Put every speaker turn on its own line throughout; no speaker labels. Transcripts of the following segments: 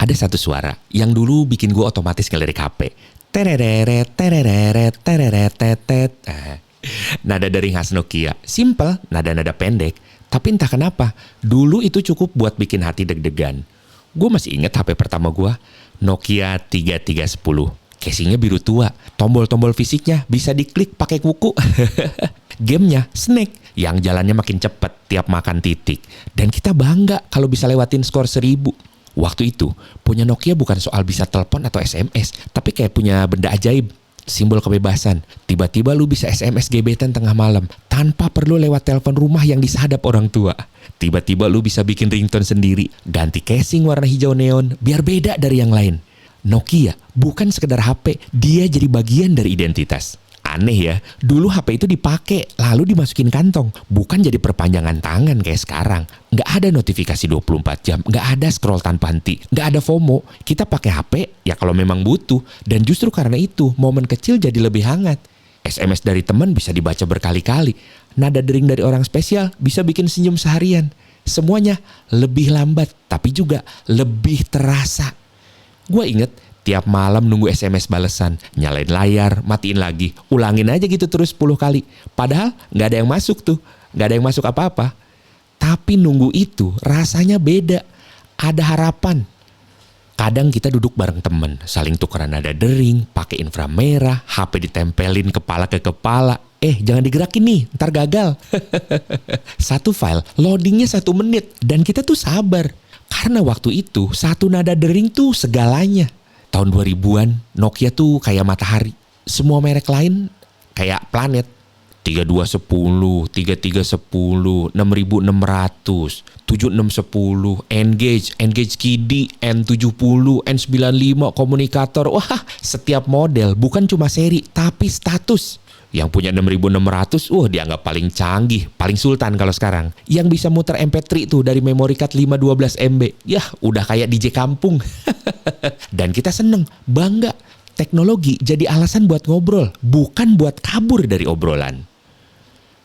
Ada satu suara yang dulu bikin gue otomatis ngelirik HP. Tereret, tereret, tereret, tetet. Nada dering khas Nokia. Simple, nada-nada pendek. Tapi entah kenapa, dulu itu cukup buat bikin hati deg-degan. Gue masih inget HP pertama gue, Nokia 3310. Casingnya biru tua, tombol-tombol fisiknya bisa diklik pakai kuku. Gamenya Snake, yang jalannya makin cepet tiap makan titik. Dan kita bangga kalau bisa lewatin skor 1000. Waktu itu, punya Nokia bukan soal bisa telepon atau SMS, tapi kayak punya benda ajaib, simbol kebebasan. Tiba-tiba lu bisa SMS gebetan tengah malam, tanpa perlu lewat telepon rumah yang disadap orang tua. Tiba-tiba lu bisa bikin ringtone sendiri, ganti casing warna hijau neon, biar beda dari yang lain. Nokia bukan sekedar HP, dia jadi bagian dari identitas. Aneh ya, dulu HP itu dipakai lalu dimasukin kantong, bukan jadi perpanjangan tangan kayak sekarang. Nggak ada notifikasi 24 jam, nggak ada scroll tanpa henti, nggak ada FOMO. Kita pakai HP ya kalau memang butuh, dan justru karena itu momen kecil jadi lebih hangat. SMS dari teman bisa dibaca berkali-kali, nada dering dari orang spesial bisa bikin senyum seharian. Semuanya lebih lambat, tapi juga lebih terasa. Gue inget tiap malam nunggu SMS balesan, nyalain layar, matiin lagi, ulangin aja gitu terus 10 kali. Padahal gak ada yang masuk tuh, gak ada yang masuk apa-apa. Tapi nunggu itu rasanya beda, ada harapan. Kadang kita duduk bareng temen, saling tukeran nada dering, pakai inframerah, HP ditempelin kepala ke kepala. Jangan digerakin nih, ntar gagal. Satu file loadingnya 1 menit, dan kita tuh sabar. Karena waktu itu satu nada dering tuh segalanya. Tahun 2000-an, Nokia tuh kayak matahari. Semua merek lain kayak planet. 3210, 3310, 6600, 7610, Engage KIDI, N70, N95, komunikator. Wah, setiap model bukan cuma seri, tapi status. Yang punya 6600, dianggap paling canggih, paling sultan kalau sekarang. Yang bisa muter MP3 tuh dari memory card 512 MB. Yah, udah kayak DJ kampung. Dan kita seneng, bangga. Teknologi jadi alasan buat ngobrol, bukan buat kabur dari obrolan.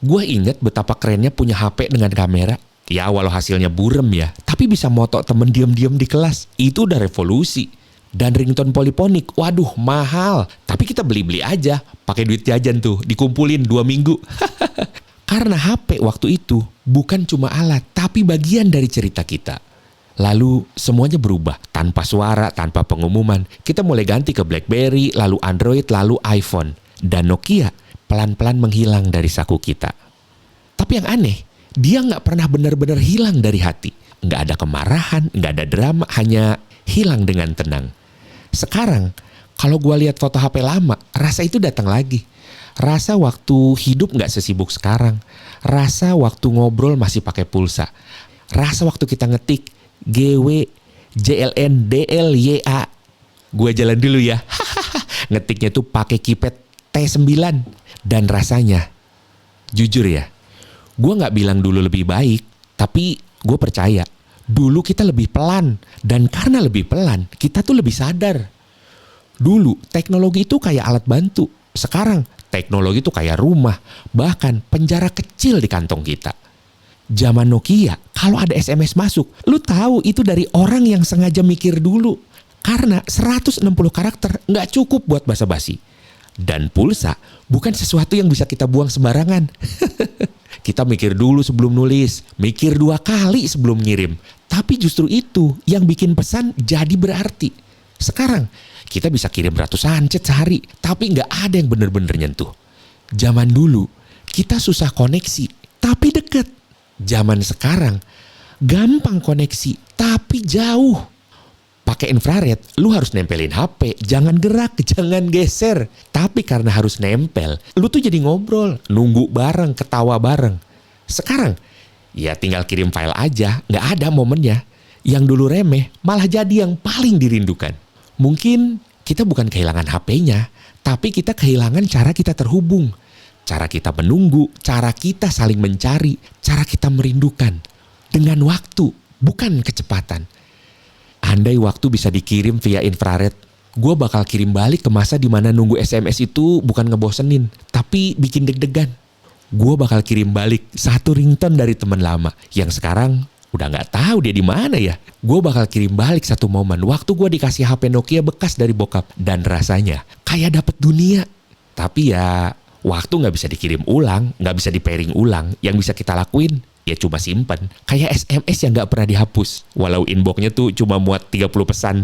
Gue inget betapa kerennya punya HP dengan kamera. Ya walau hasilnya burem ya, tapi bisa moto temen diem-diem di kelas. Itu udah revolusi. Dan ringtone poliponik, waduh mahal. Tapi kita beli-beli aja, pakai duit jajan tuh, dikumpulin 2 minggu. Karena HP waktu itu bukan cuma alat, tapi bagian dari cerita kita. Lalu semuanya berubah, tanpa suara, tanpa pengumuman. Kita mulai ganti ke BlackBerry, lalu Android, lalu iPhone. Dan Nokia pelan-pelan menghilang dari saku kita. Tapi yang aneh, dia nggak pernah benar-benar hilang dari hati. Nggak ada kemarahan, nggak ada drama, hanya hilang dengan tenang. Sekarang, kalau gue lihat foto HP lama, rasa itu datang lagi. Rasa waktu hidup nggak sesibuk sekarang. Rasa waktu ngobrol masih pakai pulsa. Rasa waktu kita ngetik GW JLN DLYA. Gue jalan dulu ya. Ngetiknya tuh pakai keypad T9. Dan rasanya, jujur ya, gue nggak bilang dulu lebih baik, tapi gue percaya dulu kita lebih pelan. Dan karena lebih pelan, kita tuh lebih sadar. Dulu teknologi itu kayak alat bantu. Sekarang teknologi itu kayak rumah, bahkan penjara kecil di kantong kita. Zaman Nokia, kalau ada SMS masuk, lu tahu itu dari orang yang sengaja mikir dulu. Karena 160 karakter nggak cukup buat basa-basi. Dan pulsa bukan sesuatu yang bisa kita buang sembarangan. Kita mikir dulu sebelum nulis, mikir 2 kali sebelum ngirim. Tapi justru itu yang bikin pesan jadi berarti. Sekarang kita bisa kirim ratusan chat sehari, tapi nggak ada yang bener-bener nyentuh. Zaman dulu kita susah koneksi, tapi deket. Zaman sekarang gampang koneksi, tapi jauh. Pakai infrared, lu harus nempelin HP, jangan gerak, jangan geser. Tapi karena harus nempel, lu tuh jadi ngobrol, nunggu bareng, ketawa bareng. Sekarang, ya tinggal kirim file aja, nggak ada momennya. Yang dulu remeh, malah jadi yang paling dirindukan. Mungkin kita bukan kehilangan HP-nya, tapi kita kehilangan cara kita terhubung. Cara kita menunggu, cara kita saling mencari, cara kita merindukan. Dengan waktu, bukan kecepatan. Andai waktu bisa dikirim via infrared, gue bakal kirim balik ke masa dimana nunggu SMS itu bukan ngebosenin, tapi bikin deg-degan. Gue bakal kirim balik 1 ringtone dari teman lama, yang sekarang Udah nggak tahu dia di mana ya. Gue bakal kirim balik satu momen waktu gue dikasih HP Nokia bekas dari bokap. Dan rasanya kayak dapet dunia. Tapi ya waktu nggak bisa dikirim ulang, nggak bisa di pairing ulang. Yang bisa kita lakuin ya cuma simpen. Kayak SMS yang nggak pernah dihapus. Walau inboxnya tuh cuma muat 30 pesan.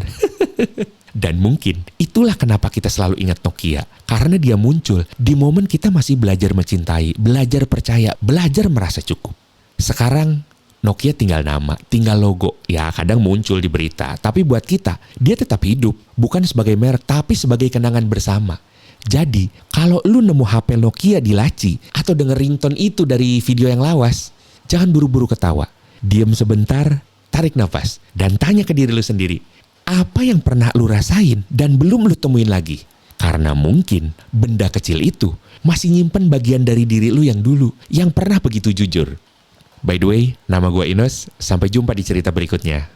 Dan mungkin itulah kenapa kita selalu ingat Nokia. Karena dia muncul di momen kita masih belajar mencintai, belajar percaya, belajar merasa cukup. Sekarang Nokia tinggal nama, tinggal logo. Ya kadang muncul di berita. Tapi buat kita, dia tetap hidup. Bukan sebagai merek, tapi sebagai kenangan bersama. Jadi, kalau lu nemu HP Nokia di laci atau denger ringtone itu dari video yang lawas, jangan buru-buru ketawa. Diam sebentar, tarik nafas, dan tanya ke diri lu sendiri. Apa yang pernah lu rasain dan belum lu temuin lagi? Karena mungkin benda kecil itu masih nyimpen bagian dari diri lu yang dulu, yang pernah begitu jujur. By the way, nama gue Inos. Sampai jumpa di cerita berikutnya.